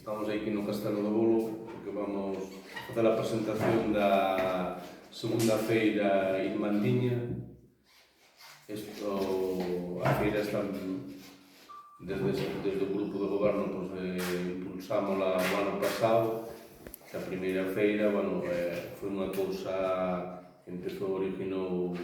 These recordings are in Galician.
Estamos aquí no Castelo do Bolo porque vamos facer a presentación da segunda feira irmandiña. A feira está desde o grupo de goberno, impulsámola o ano pasado. A primeira feira, foi unha cousa que originou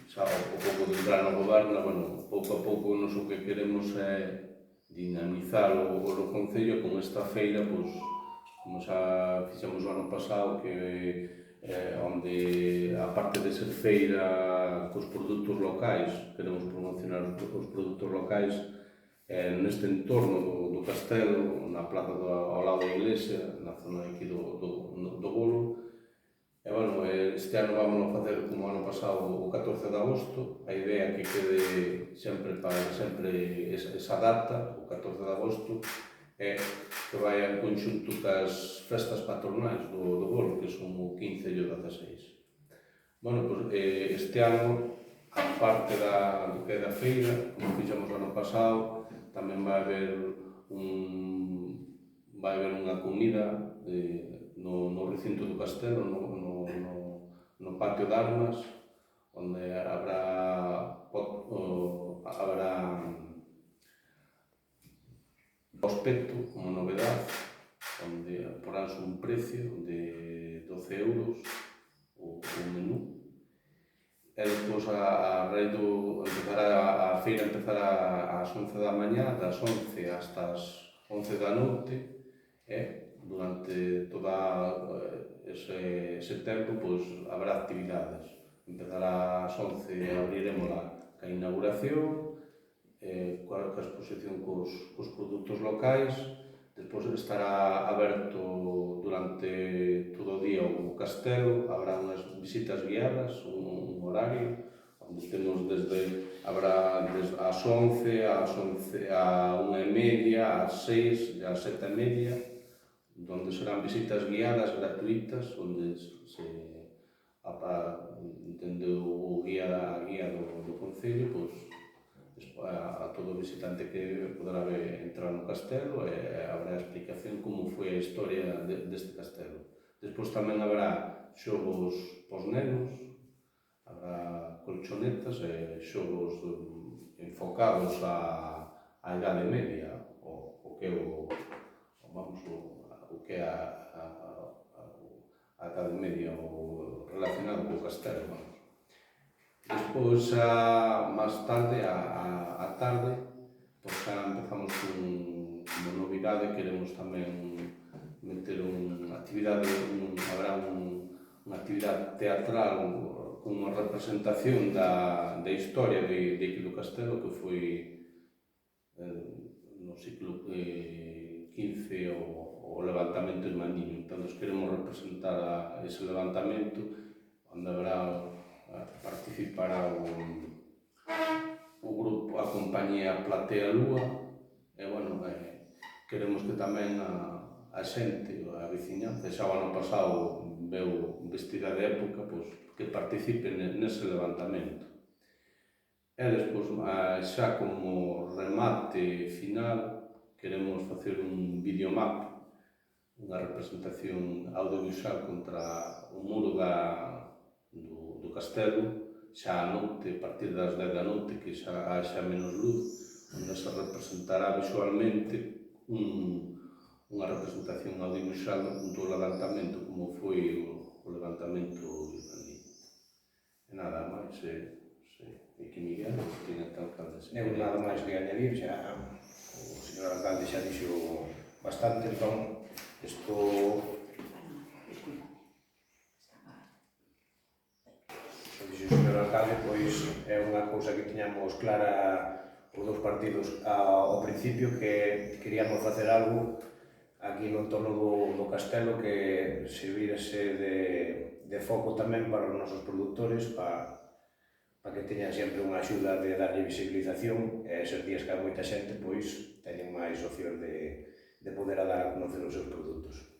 xa o pouco de entrar no goberno. Pouco a pouco nos o que queremos é dinamizar o concello con esta feira, como xa fixemos o ano pasado, que onde, aparte de ser feira cos produtos locais, queremos promocionar os produtos locais neste entorno do castelo, na plaza ao lado da iglesia, na zona aquí do Bolo. Este ano vamos a facer como o ano pasado o 14 de agosto. A idea é que quede sempre esa data, o 14 de agosto, que vai en conxunto cas festas patronais do Bolo, que son o 15 e o 16. Este ano, a parte do que é da feira, como fixemos o ano pasado, tamén vai haber unha comida no recinto do castelo, no patio de armas, onde habrá aspecto como novedade, onde poránse un precio de 12 euros o menú. E despois a feira empezará ás 11 da mañá, das 11 hasta as 11 da noite, durante todo ese tempo habrá actividades. Empezará ás 11 e abriremos a inauguración, coa exposición cos produtos locais. Despois estará aberto durante todo o día o castelo, habrá unhas visitas guiadas, un horario, onde temos habrá desde as 11, a 1:30, ás 6, ás 7:30, onde serán visitas guiadas gratuitas, onde dende a guía do Concello, a todo visitante que poderá entrar no castelo, e habrá explicación como foi a historia deste castelo. Despois tamén habrá xogos pos nenos, habrá colchonetas e xogos enfocados á Idade Media, o que é a Idade Media, relacionado co castelo. Despois, máis tarde, a tarde, xa empezamos como novidade, queremos tamén meter unha actividade, habrá unha actividade teatral con unha representación da historia de aquí do castelo, que foi no siglo XV o levantamento irmandiño. Entón, queremos representar ese levantamento, onde participará o grupo, a compañía Platea Lúa, e queremos que tamén a xente, a veciñanza, xa o ano pasado veu vestida de época, que participe nese levantamento. E despois, xa como remate final, queremos facer un videomap, unha representación audiovisual contra o muro do castelo, xa a noite, a partir das 10 da noite, que xa haxa menos luz, onde se representará visualmente unha representación audiovisual do levantamento, como foi o levantamento irmandiño. E nada máis, aquí Miguel, tiene tal alcalde. Nada máis que añadir, xa o señor alcalde xa dixo bastante, entón, isto o señor alcalde, é unha cousa que tiñamos clara os dous partidos ao principio, que queríamos facer algo aquí no entorno do castelo que servirse de foco tamén para os nosos produtores, para que teñan sempre unha axuda de darlle visibilización, e eses días que hai moita xente, teñen máis opción de poder dar a conocer os seus produtos.